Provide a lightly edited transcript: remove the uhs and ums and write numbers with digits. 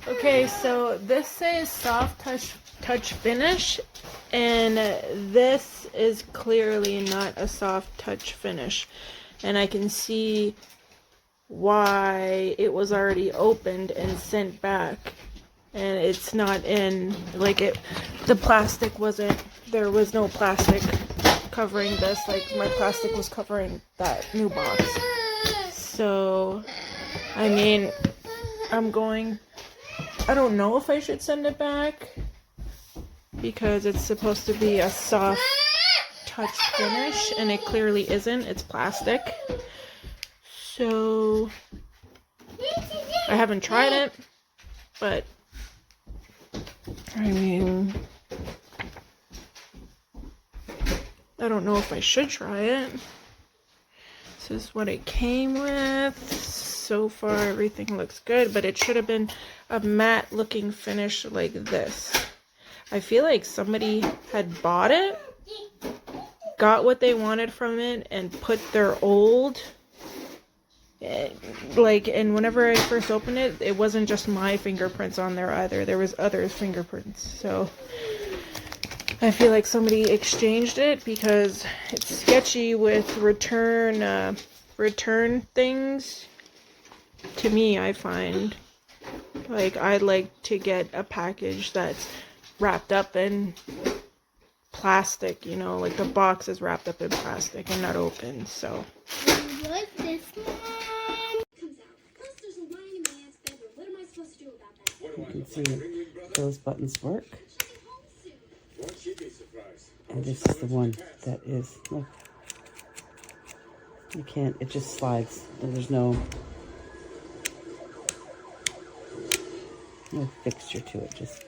Okay, so this says soft touch finish, and this is clearly not a soft touch finish, and I can see why it was already opened and sent back, and it's not in, like, the plastic wasn't, there was no plastic covering this, like my plastic was covering that new box. So I mean, I don't know if I should send it back because it's supposed to be a soft touch finish and it clearly isn't. It's plastic. So I haven't tried it, but I mean, I don't know if I should try it. This is what it came with. So far everything looks good, but it should have been a matte looking finish like this. I feel like somebody had bought it, got what they wanted from it, and put their old, like, and whenever I first opened it, it wasn't just my fingerprints on there either. There was others' fingerprints. So I feel like somebody exchanged it because it's sketchy with return things. To me, I find, like, I'd like to get a package that's wrapped up in plastic, you know, like the box is wrapped up in plastic and not open. So what's this one? Comes out. Plus there's a line in my aunt's bedroom. What am I supposed to do about that? You can see those buttons work. And this is the one that is, look, you can't, it just slides. There's no fixture to it, just